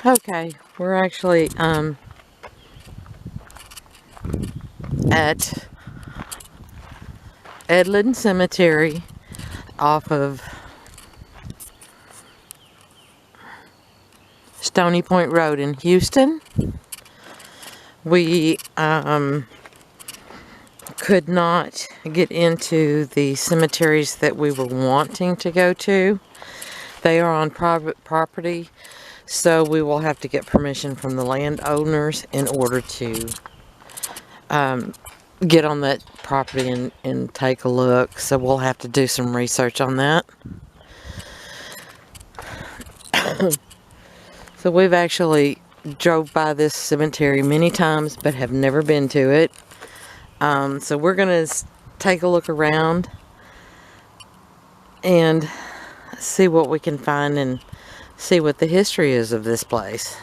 Okay, we're actually at Edlin Cemetery off of Stony Point Road in Houston. We could not get into the cemeteries that we were wanting to go to. They are on private property, so we will have to get permission from the landowners in order to get on that property and take a look. So we'll have to do some research on that. So we've actually drove by this cemetery many times but have never been to it. So we're gonna take a look around and see what we can find and see what the history is of this place.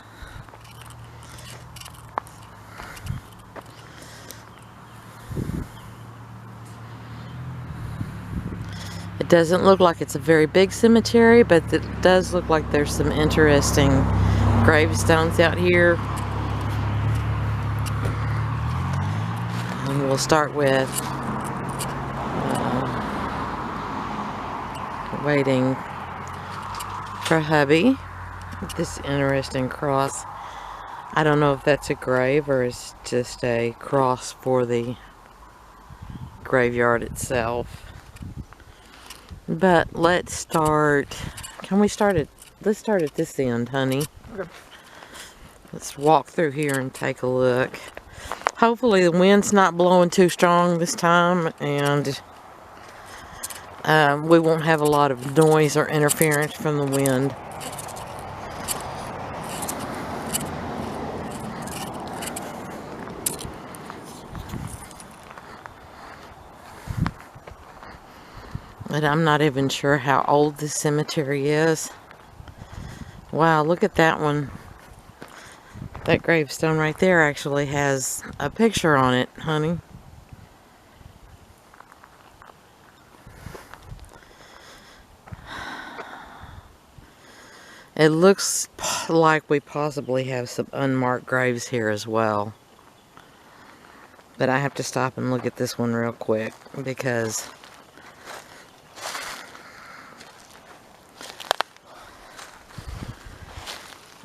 It doesn't look like it's a very big cemetery, but it does look like there's some interesting gravestones out here. And we'll start with waiting for hubby. This interesting cross. I don't know if that's a grave or it's just a cross for the graveyard itself. But let's start. Can we start at? Let's start at this end, honey. Okay. Let's walk through here and take a look. Hopefully the wind's not blowing too strong this time, and we won't have a lot of noise or interference from the wind. But I'm not even sure how old this cemetery is. Wow, look at that one. That gravestone right there actually has a picture on it, honey. It looks like we possibly have some unmarked graves here as well. But I have to stop and look at this one real quick because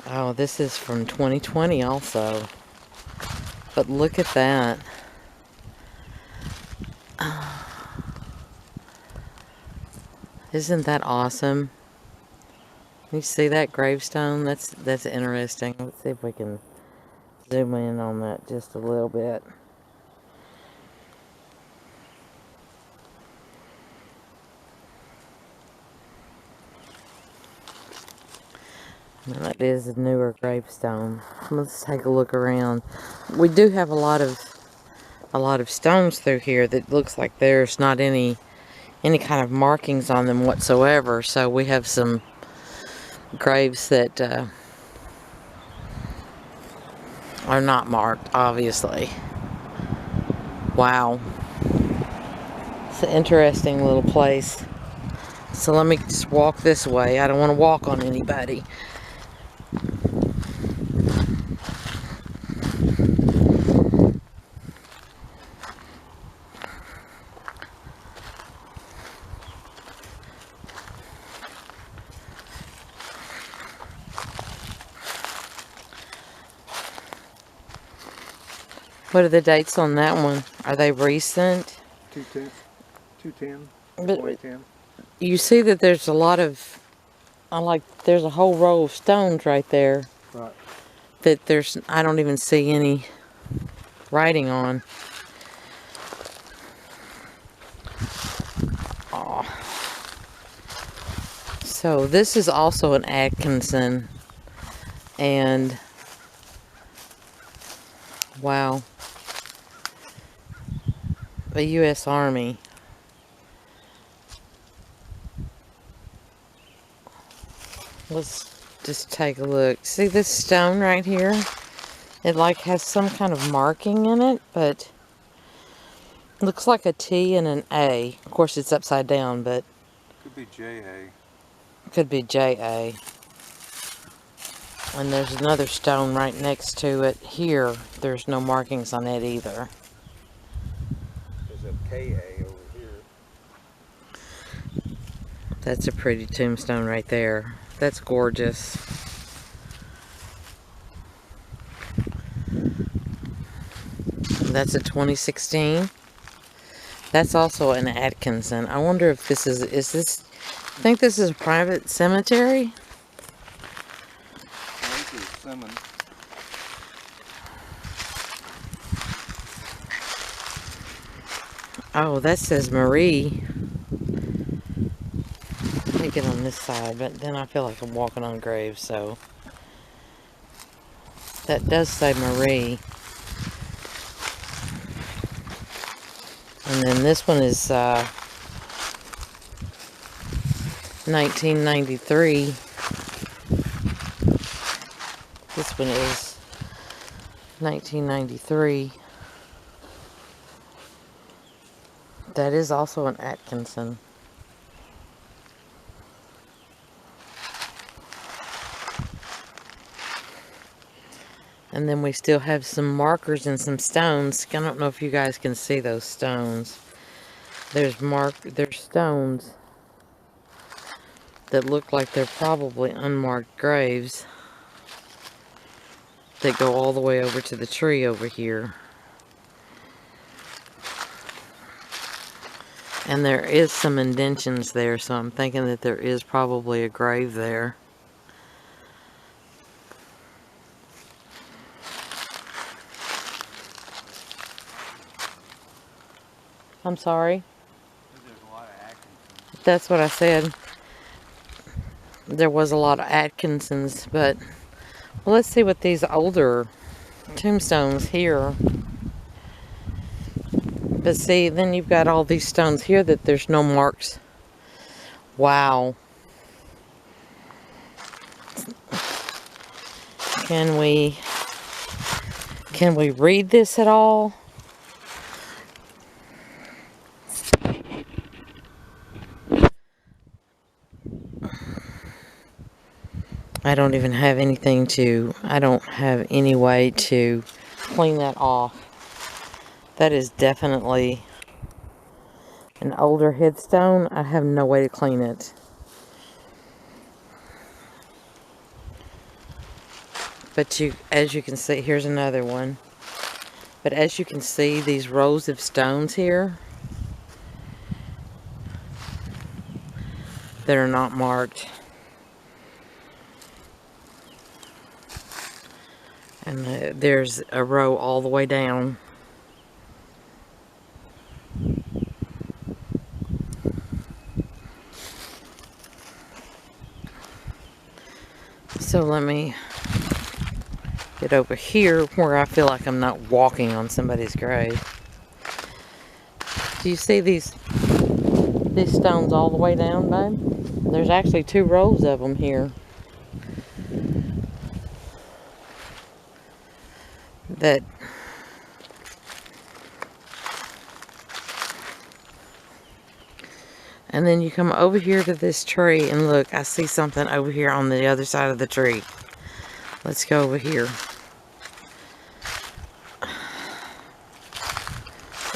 oh, this is from 2020 also. But look at that. Isn't that awesome? You see that gravestone? That's interesting. Let's see if we can zoom in on that just a little bit. That is a newer gravestone. Let's take a look around. We do have a lot of stones through here that looks like there's not any kind of markings on them whatsoever. So we have some graves that are not marked, obviously. Wow. It's an interesting little place. So let me just walk this way. I don't want to walk on anybody. What are the dates on that one? Are they recent? 210, But 2010. you see that there's a lot of, there's a whole row of stones right there. Right. That I don't even see any writing on. Oh. So this is also an Atkinson, and wow, the U.S. Army. Let's just take a look. See this stone right here? It like has some kind of marking in it, but it looks like a T and an A. Of course it's upside down, but Could be JA. could be JA. And there's another stone right next to it. Here, there's no markings on it either. There's a KA over here. That's a pretty tombstone right there. That's gorgeous. That's a 2016. That's also an Atkinson. I wonder if this is this, I think this is a private cemetery? This is Simmons. Oh, that says Marie. Let me get on this side, but then I feel like I'm walking on graves, so. That does say Marie. And then this one is 1993. This one is 1993. That is also an Atkinson. And then we still have some markers and some stones. I don't know if you guys can see those stones. There's stones that look like they're probably unmarked graves that go all the way over to the tree over here. And there is some indentions there, so I'm thinking that there is probably a grave there. I'm sorry? There's a lot of Atkinsons. That's what I said. There was a lot of Atkinsons, but well, let's see what these older tombstones here. But see, then you've got all these stones here that there's no marks. Wow. Can we read this at all? I don't even have anything to, I don't have any way to clean that off. That is definitely an older headstone. I have no way to clean it. But as you can see, here's another one. But as you can see, these rows of stones here that are not marked. And there's a row all the way down. So let me get over here where I feel like I'm not walking on somebody's grave. Do you see these stones all the way down, babe? There's actually 2 rows of them here. That and then you come over here to this tree and look, I see something over here on the other side of the tree. Let's go over here.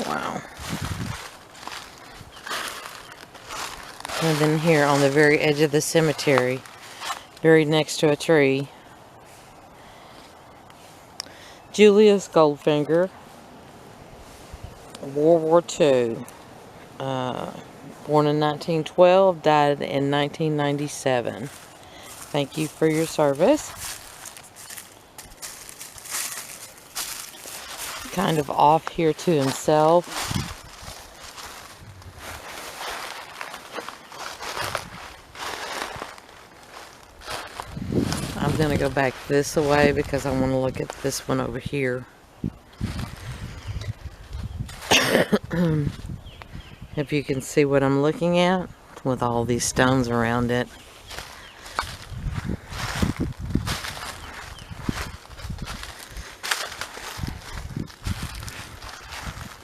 Wow. And then here on the very edge of the cemetery, buried next to a tree, Julius Goldfinger, World War II, born in 1912, died in 1997. Thank you for your service. Kind of off here to himself. I'm going to go back this way because I want to look at this one over here. If you can see what I'm looking at with all these stones around it.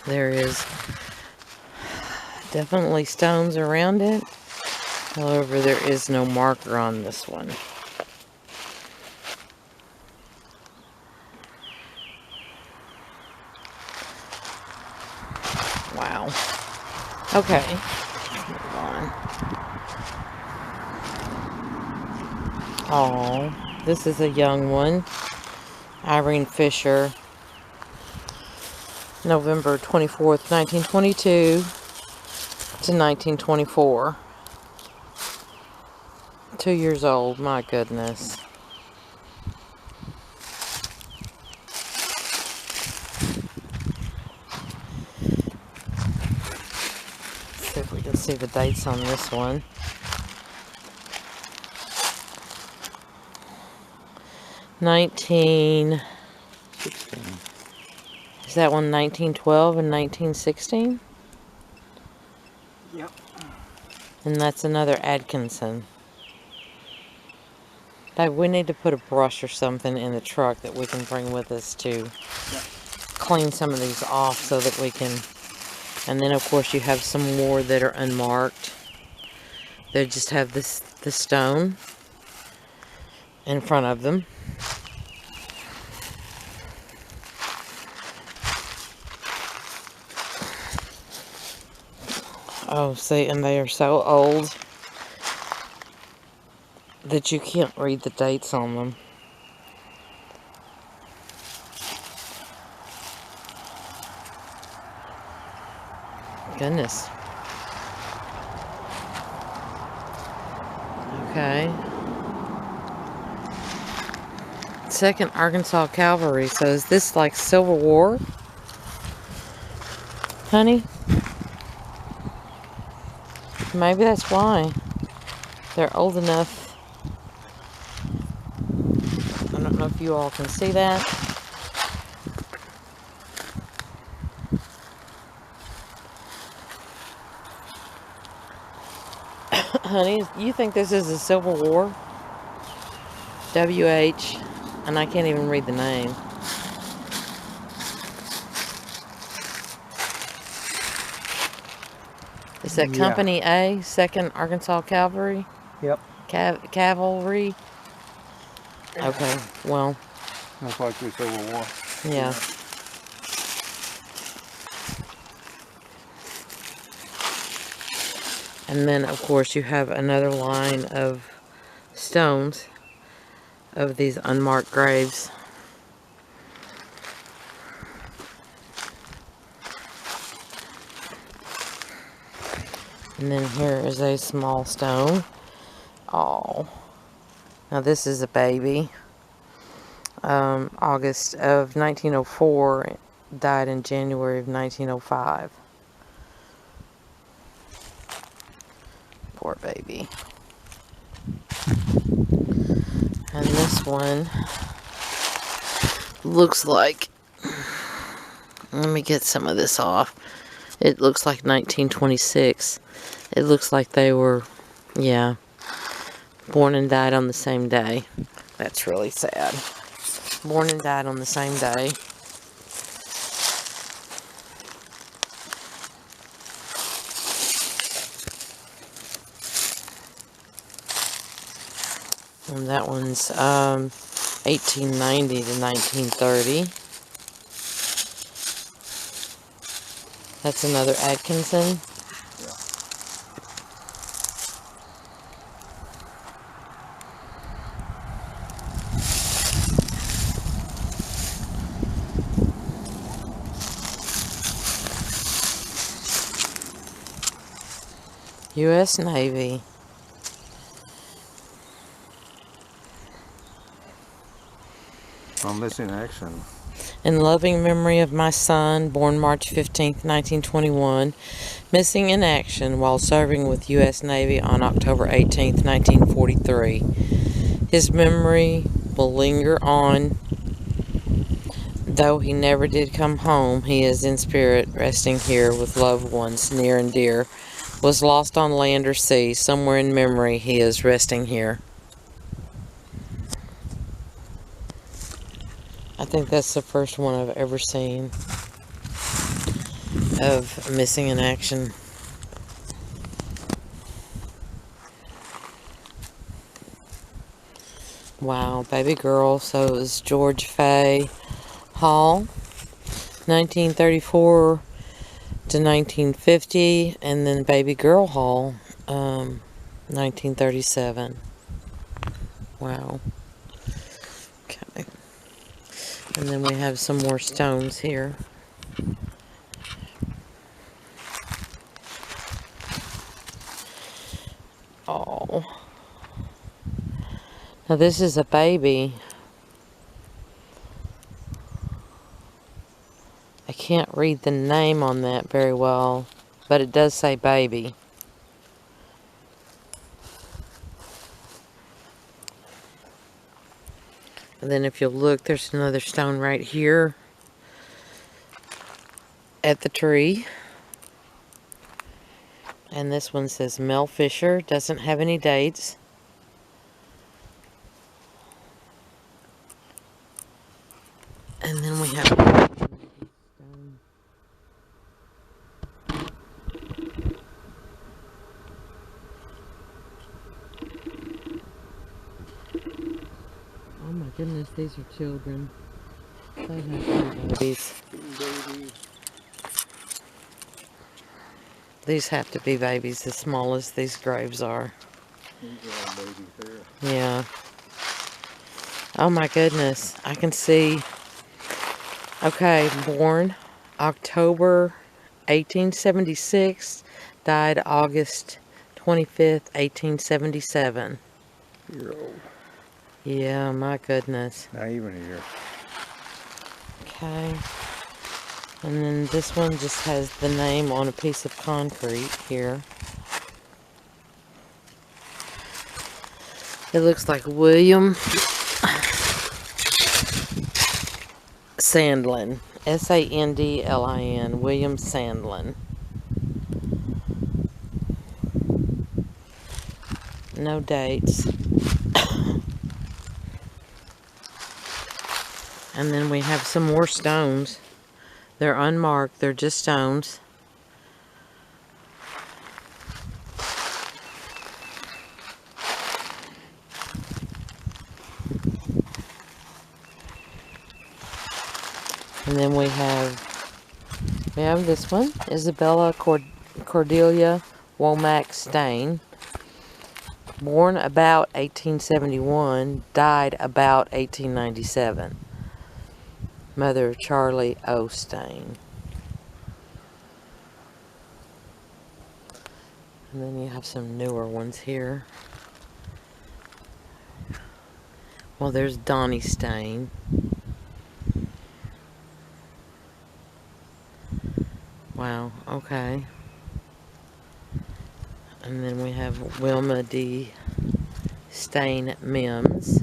There is definitely stones around it. However, there is no marker on this one. Okay. Let's move on. Oh, this is a young one. Irene Fisher. November 24th, 1922 to 1924. 2 years old, my goodness. Let's see if we can see the dates on this one. 19... 16. Is that one 1912 and 1916? Yep. And that's another Atkinson. Dave, we need to put a brush or something in the truck that we can bring with us to clean some of these off so that we can... And then, of course, you have some more that are unmarked. They just have the stone in front of them. Oh, see, and they are so old that you can't read the dates on them. Goodness. Okay. 2nd Arkansas Cavalry. So is this like Civil War? Honey? Maybe that's why. They're old enough. I don't know if you all can see that. Honey, you think this is a Civil War? WH, and I can't even read the name. Is that Company A, 2nd Arkansas Cavalry? Yep. Cavalry? Okay, well. Looks like the Civil War. Yeah. And then, of course, you have another line of stones of these unmarked graves. And then here is a small stone. Oh. Now this is a baby. August of 1904. Died in January of 1905. Poor baby. And this one looks like, let me get some of this off. It looks like 1926. It looks like they were, yeah, born and died on the same day. That's really sad. Born and died on the same day. And that one's 1890 to 1930. That's another Atkinson. U.S. Navy. I'm missing action. In loving memory of my son, born March 15th, 1921, missing in action while serving with U.S. Navy on October 18th, 1943. His memory will linger on. Though he never did come home, he is in spirit, resting here with loved ones near and dear. Was lost on land or sea, somewhere in memory he is resting here. I think that's the first one I've ever seen of missing in action. Wow, baby girl. So it was George Fay Hall, 1934 to 1950, and then Baby Girl Hall, 1937. Wow. Okay. And then we have some more stones here. Oh. Now this is a baby. I can't read the name on that very well, but it does say baby. And then if you'll look, there's another stone right here at the tree. And this one says Mel Fisher, doesn't have any dates. And then we have oh my goodness, these are children. They have to be babies. These have to be babies, as small as these graves are. These are all babies there. Yeah. Oh my goodness. I can see. Okay, born October 1876, died August 25th, 1877. Year old. Yeah, my goodness. Not even a year. Okay. And then this one just has the name on a piece of concrete here. It looks like William Sandlin. Sandlin. William Sandlin. No dates. And then we have some more stones. They're unmarked. They're just stones. And then we have this one, Isabella Cordelia Womack Stain. Born about 1871, died about 1897. Mother Charlie O. Stain. And then you have some newer ones here. Well, there's Donnie Stain. Wow, okay. And then we have Wilma D. Stain Mims.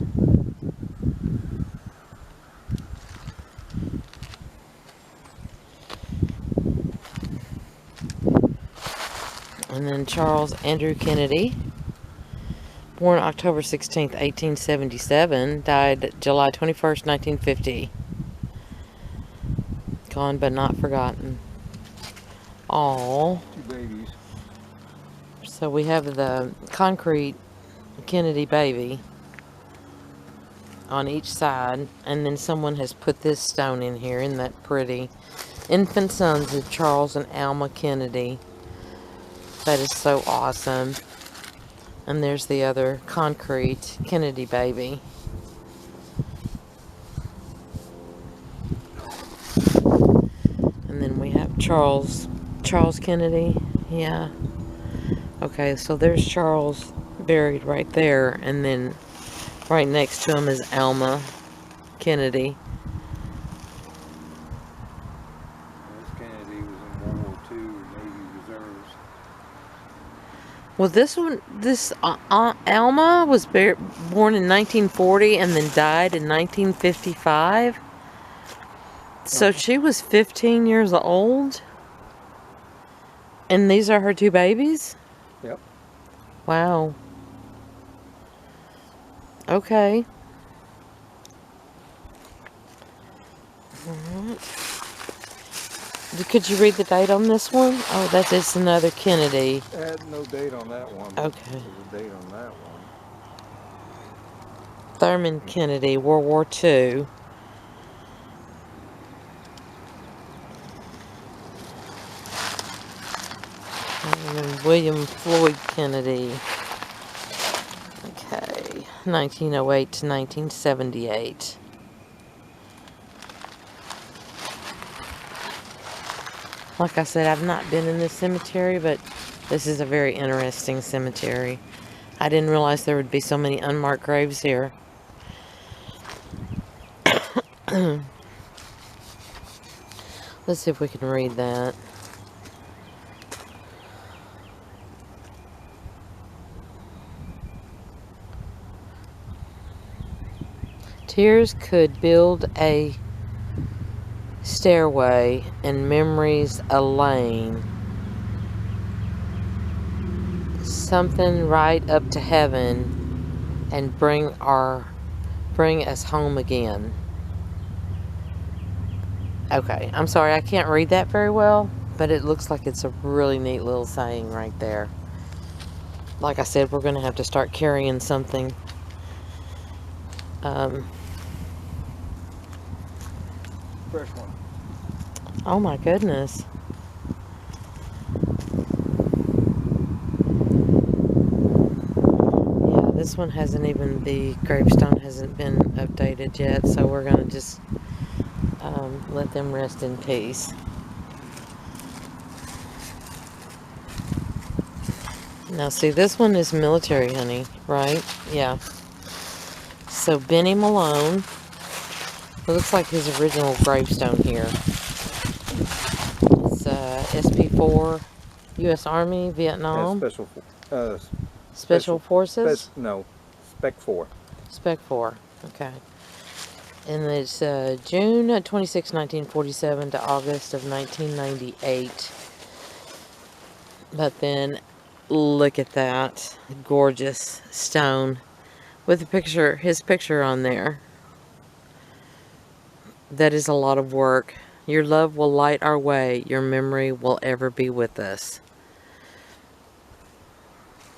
And then Charles Andrew Kennedy, born October 16th, 1877, died July 21st, 1950. Gone but not forgotten. All. Two babies. So we have the concrete Kennedy baby on each side, and then someone has put this stone in here. Isn't that pretty? Infant sons of Charles and Alma Kennedy. That is so awesome. And there's the other concrete Kennedy baby. And then we have Charles Kennedy. Yeah. Okay, so there's Charles buried right there, and then right next to him is Alma Kennedy. This Kennedy was in World War II, Navy Reserves. Well, this Alma was born in 1940 and then died in 1955. So she was 15 years old. And these are her two babies? Yep. Wow. Okay. Alright. Could you read the date on this one? Oh, that's just another Kennedy. No date on that one. Okay. There's a date on that one. Thurman Kennedy, World War II. William Floyd Kennedy. Okay, 1908 to 1978. Like I said, I've not been in this cemetery, but this is a very interesting cemetery. I didn't realize there would be so many unmarked graves here. Let's see if we can read that. Tears could build a stairway and memories a lane. Something right up to heaven and bring us home again. Okay, I'm sorry, I can't read that very well, but it looks like it's a really neat little saying right there. Like I said, we're going to have to start carrying something. Fresh one. Oh my goodness. Yeah, this one hasn't even, the gravestone hasn't been updated yet, so we're going to just let them rest in peace. Now see, this one is military, honey, right? Yeah. So Benny Malone, it looks like his original gravestone here. It's SP4, U.S. Army, Vietnam. Yeah, Special Forces? No, Spec 4. Spec 4, okay. And it's June 26, 1947 to August of 1998. But then, look at that gorgeous stone with the picture, his picture on there. That is a lot of work. Your love will light our way. Your memory will ever be with us.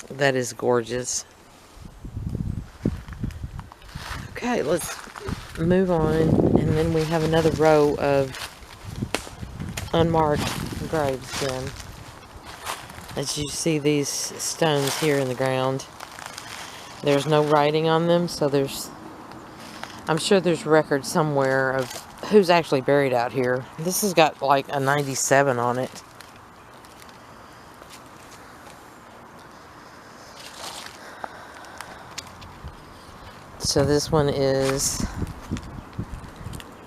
That is gorgeous. Okay, let's move on. And then we have another row of unmarked graves then. As you see these stones here in the ground. There's no writing on them, so I'm sure there's record somewhere of who's actually buried out here. This has got like a 97 on it. So this one is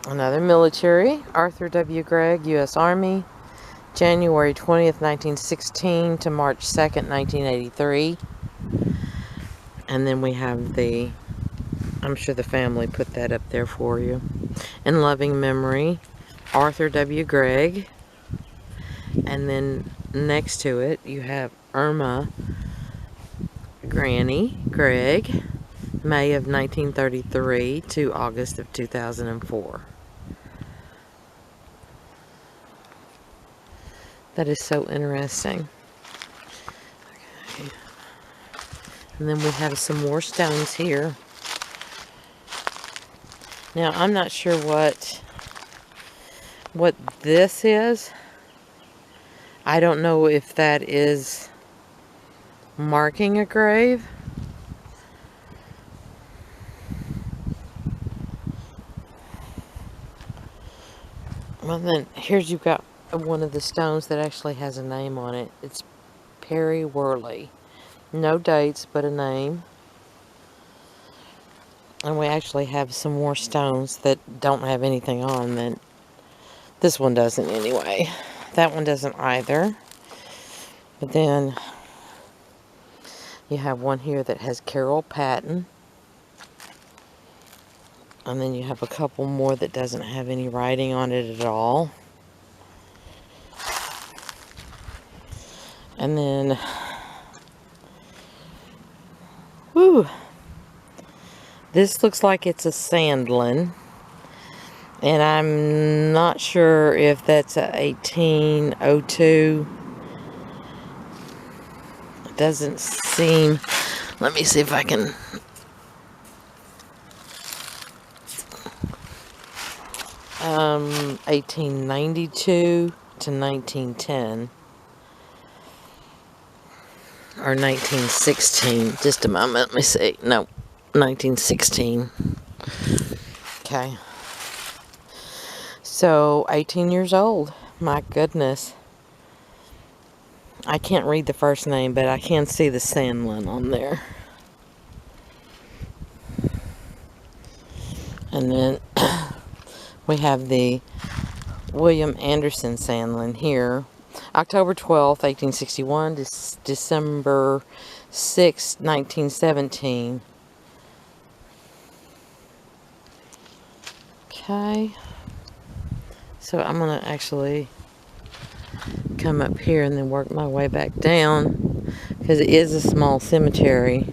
another military. Arthur W. Gregg, U.S. Army. January 20th, 1916 to March 2nd, 1983. And then we have I'm sure the family put that up there for you. In loving memory, Arthur W. Gregg. And then next to it, you have Irma Granny Gregg, May of 1933 to August of 2004. That is so interesting. Okay. And then we have some more stones here. Now, I'm not sure what this is. I don't know if that is marking a grave. Well, then, here's you've got one of the stones that actually has a name on it. It's Perry Worley. No dates, but a name. And we actually have some more stones that don't have anything on them. This one doesn't anyway. That one doesn't either. But then you have one here that has Carol Patton. And then you have a couple more that doesn't have any writing on it at all. And then, whew, this looks like it's a Sandlin. And I'm not sure if that's a 1802. It doesn't seem, let me see if I can. 1892 to 1910. or 1916. Just a moment, let me see. No, 1916. Okay. So, 18 years old. My goodness. I can't read the first name, but I can see the Sandlin on there. And then we have the William Anderson Sandlin here. October 12th, 1861 to December 6th, 1917. Okay. So I'm going to actually come up here and then work my way back down, because it is a small cemetery.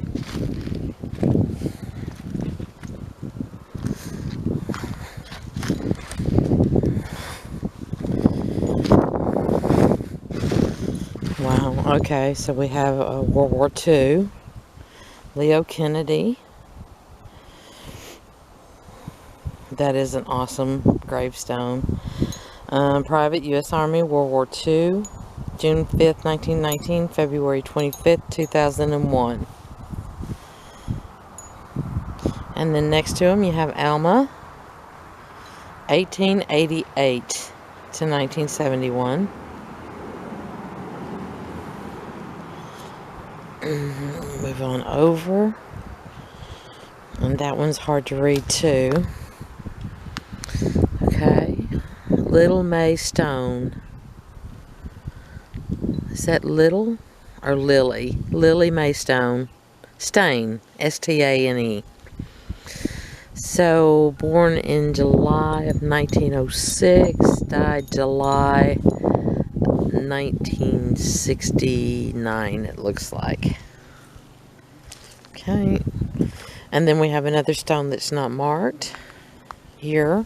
Wow, okay, so we have World War II, Leo Kennedy. That is an awesome gravestone. Private U.S. Army, World War II, June 5th, 1919, February 25th, 2001. And then next to him you have Alma, 1888 to 1971. Move on over. And that one's hard to read too. Okay. Little May Stone. Is that Little or Lily? Lily May Stone. Stain. S-T-A-N-E. So, born in July of 1906. Died July 1969, it looks like. Okay. And then we have another stone that's not marked here.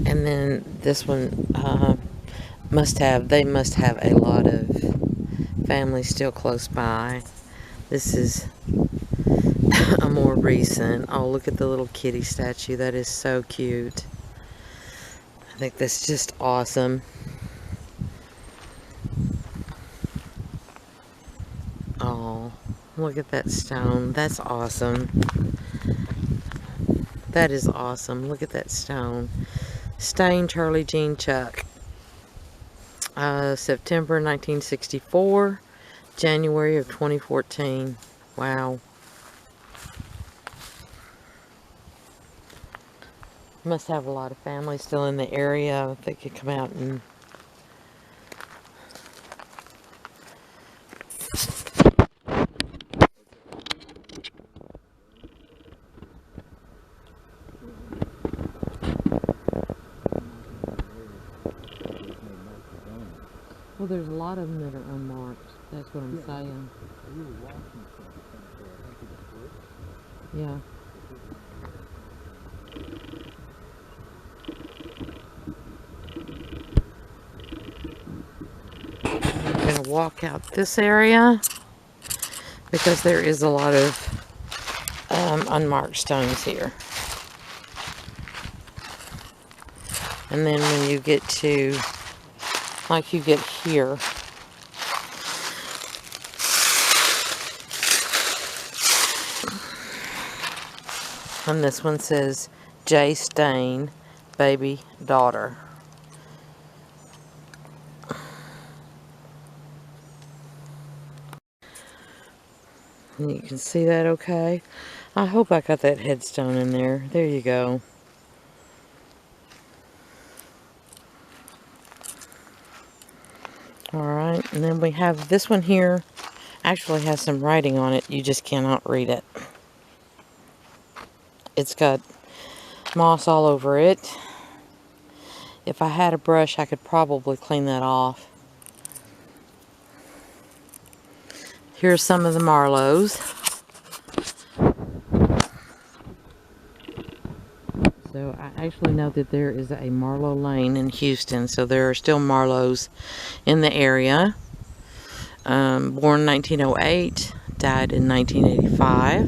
And then this one they must have a lot of families still close by. This is a more recent. Oh, look at the little kitty statue. That is so cute. I think that's just awesome. Oh, look at that stone. That's awesome. That is awesome. Look at that stone. Stain, Charlie Jean Chuck. September 1964, January of 2014. Wow. Must have a lot of families still in the area that could come out and well, there's a lot of them that are unmarked. That's what I'm saying. Yeah. I'm going to walk out this area because there is a lot of unmarked stones here. And then when you get to, like you get here, and this one says J. Stain, baby daughter. And you can see that okay? I hope I got that headstone in there. There you go. Alright, and then we have this one here. Actually has some writing on it. You just cannot read it. It's got moss all over it. If I had a brush, I could probably clean that off. Here's some of the Marlows. So I actually know that there is a Marlow Lane in Houston, so there are still Marlows in the area. Born 1908, died in 1985.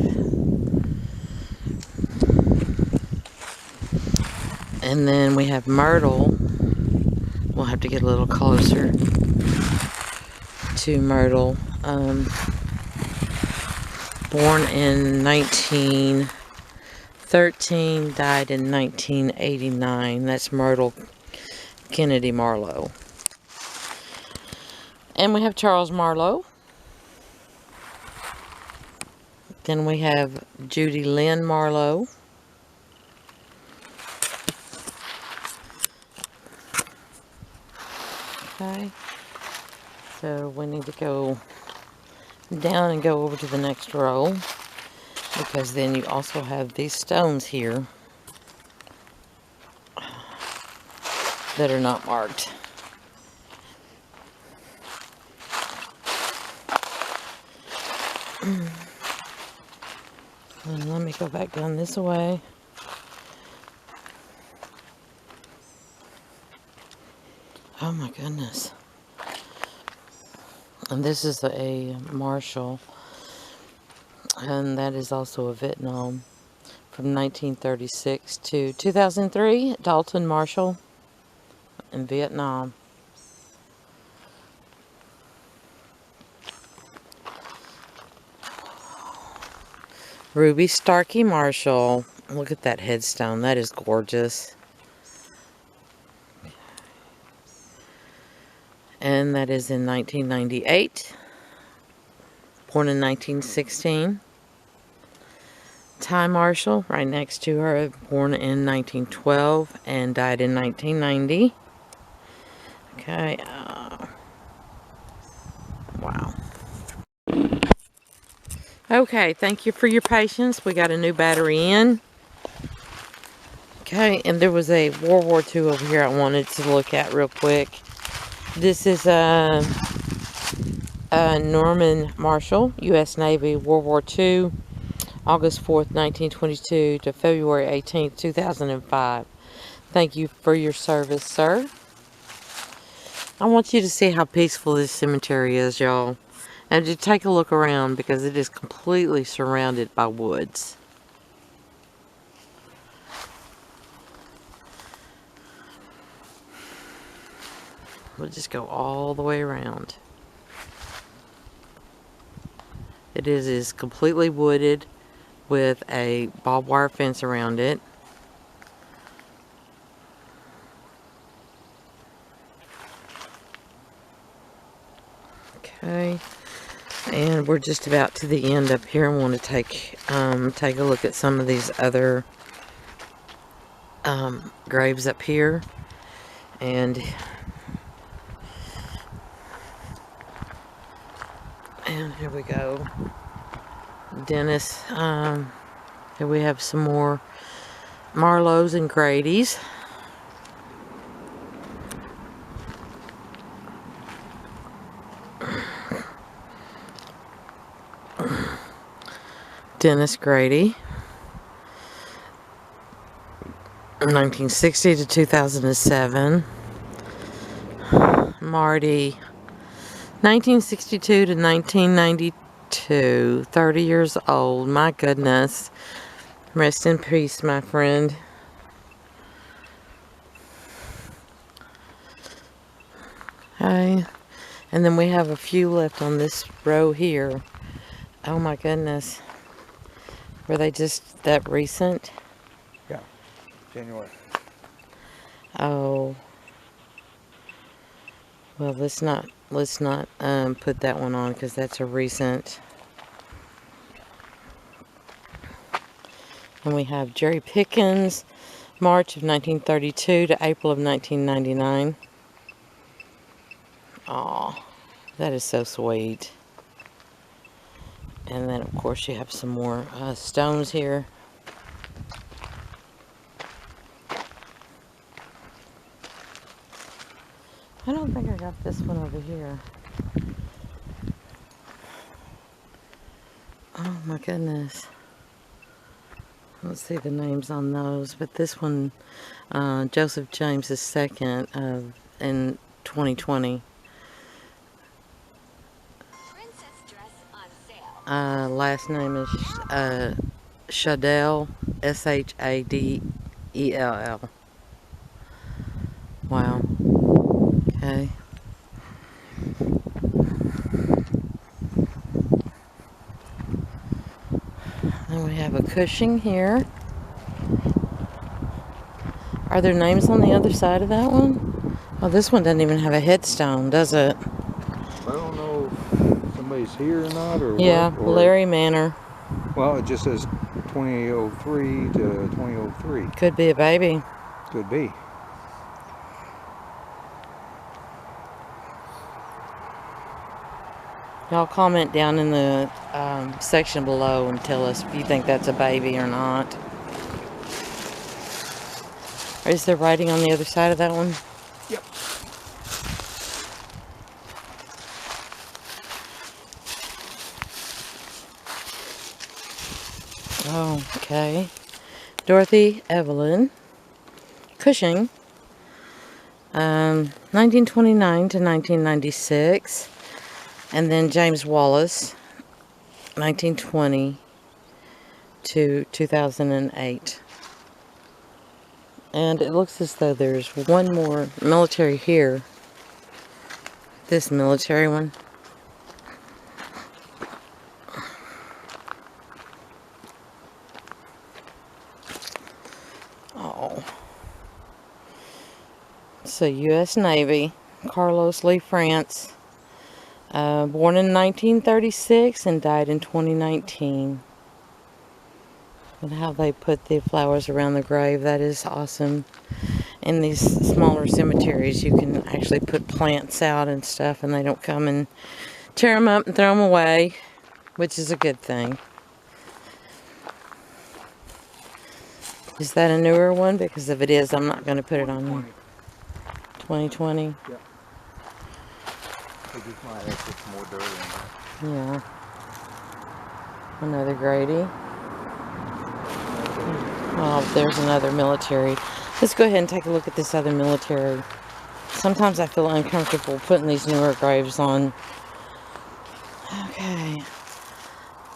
And then we have Myrtle. We'll have to get a little closer to Myrtle. Born in 1913, died in 1989. That's Myrtle Kennedy Marlowe. And we have Charles Marlowe. Then we have Judy Lynn Marlowe. Okay. So we need to go down and go over to the next row, because then you also have these stones here that are not marked. And let me go back down this way. Oh my goodness. And this is a Marshall, and that is also a Vietnam from 1936 to 2003. Dalton Marshall in Vietnam. Ruby Starkey Marshall. Look at that headstone. That is gorgeous. And that is in 1998. Born in 1916. Ty Marshall, right next to her, born in 1912 and died in 1990. Okay. Wow. Okay, thank you for your patience. We got a new battery in. Okay, and there was a World War II over here I wanted to look at real quick. This is Norman Marshall, U.S. Navy, World War II, August 4th, 1922 to February 18th, 2005. Thank you for your service, sir. I want you to see how peaceful this cemetery is, y'all. And to take a look around, because it is completely surrounded by woods. We'll just go all the way around. It is completely wooded with a barbed wire fence around it. Okay, and we're just about to the end up here. I want to take a look at some of these other graves up here, and here we go. Dennis. Here we have some more Marlows and Grady's. Dennis Grady, 1960 to 2007. Marty, 1962 to 1992. 30 years old. My goodness. Rest in peace, my friend. Okay. And then we have a few left on this row here. Oh my goodness. Were they just that recent? Yeah, January. Oh. Well, let's not put that one on, because that's a recent. And we have Jerry Pickens, March of 1932 to April of 1999. Aw, that is so sweet. And then, of course, you have some more stones here. I don't think I got this one over here. Oh, my goodness. Let's see the names on those. But this one, Joseph James II in 2020. Last name is Shadell, Shadell. Wow. Okay. And we have a Cushing here. Are there names on the other side of that one? Oh, this one doesn't even have a headstone, does it? I don't know if somebody's here or not, or yeah, what. Or, Larry Manor. well, it just says 2003 to 2003. Could be a baby. Could be. Y'all comment down in the section below and tell us if you think that's a baby or not. Is there writing on the other side of that one? Yep. Oh, okay. Dorothy Evelyn Cushing, 1929 to 1996. And then James Wallace, 1920 to 2008. And it looks as though there's one more military here. This military one. Oh. So U.S. Navy, Carlos Lee France. Born in 1936 and died in 2019. And how they put the flowers around the grave, that is awesome. In these smaller cemeteries, you can actually put plants out and stuff, and they don't come and tear them up and throw them away, which is a good thing. Is that a newer one? Because if it is, I'm not going to put it on there. 2020? Yep. Just might have some more dirt in there. Yeah. Another Grady. Oh, there's another military. Let's go ahead and take a look at this other military. Sometimes I feel uncomfortable putting these newer graves on. Okay.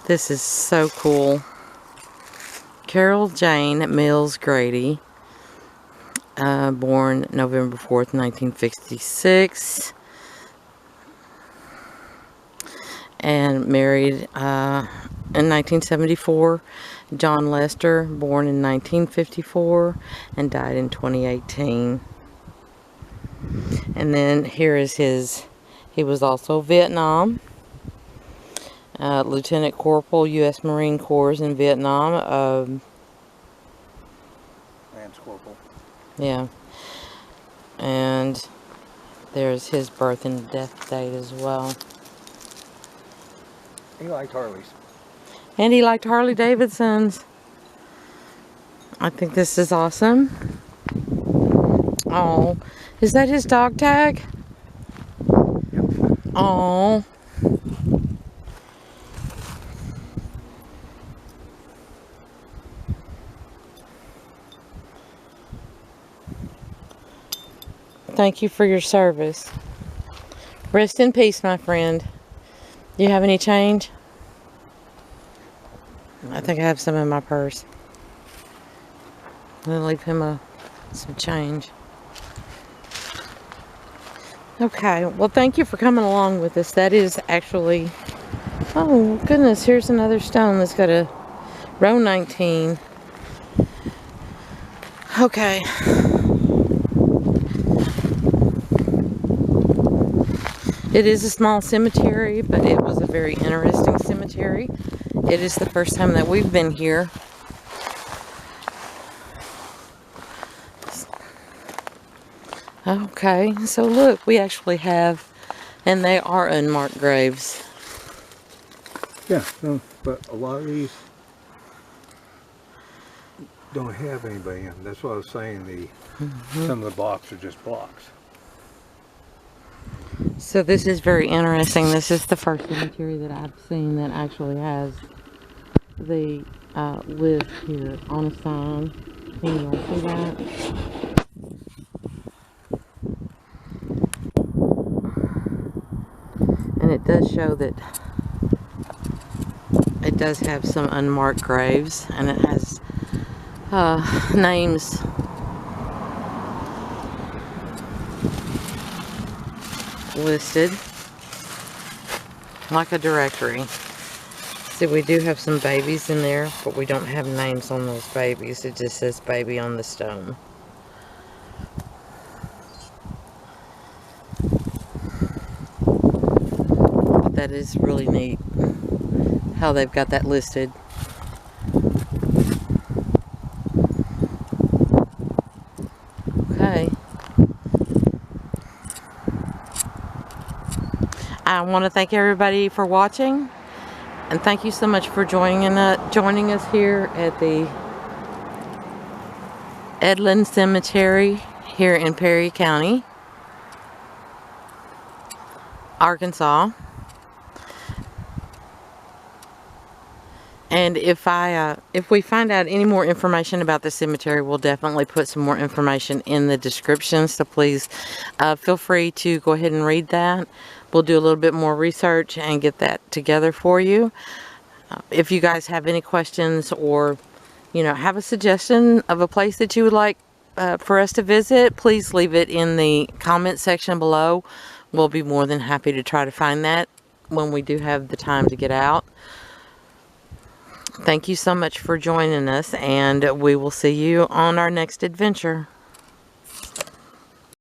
This is so cool. Carol Jane Mills Grady. Born November 4th, 1956. And married in 1974. John Lester, born in 1954 and died in 2018. And then here is his, he was also Vietnam. Lieutenant Corporal, U.S. Marine Corps in Vietnam. Lance Corporal. Yeah. And there's his birth and death date as well. He liked Harleys. And he liked Harley Davidsons. I think this is awesome. Oh, is that his dog tag? Yep. Oh. Thank you for your service. Rest in peace, my friend. Do you have any change? I think I have some in my purse. I'm gonna leave him some change. Okay, well, thank you for coming along with us. That is actually, oh goodness, here's another stone that's got a row 19. Okay. It is a small cemetery, but it was a very interesting cemetery. It is the first time that we've been here. Okay, so look, we actually have, and they are unmarked graves. Yeah, no, but a lot of these don't have anybody in them. That's what I was saying. Some of the blocks are just blocks. So this is very interesting. This is the first cemetery that I've seen that actually has the list here on a sign. Can you all see that? And it does show that it does have some unmarked graves, and it has names listed like a directory. See, we do have some babies in there, but we don't have names on those babies. It just says baby on the stone. But that is really neat how they've got that listed. Okay. I want to thank everybody for watching, and thank you so much for joining us here at the Edlin Cemetery here in Perry County, Arkansas. And if we find out any more information about the cemetery, we'll definitely put some more information in the description. So please feel free to go ahead and read that. We'll do a little bit more research and get that together for you. If you guys have any questions, or have a suggestion of a place that you would like for us to visit, please leave it in the comment section below. We'll be more than happy to try to find that when we do have the time to get out. Thank you so much for joining us, and we will see you on our next adventure.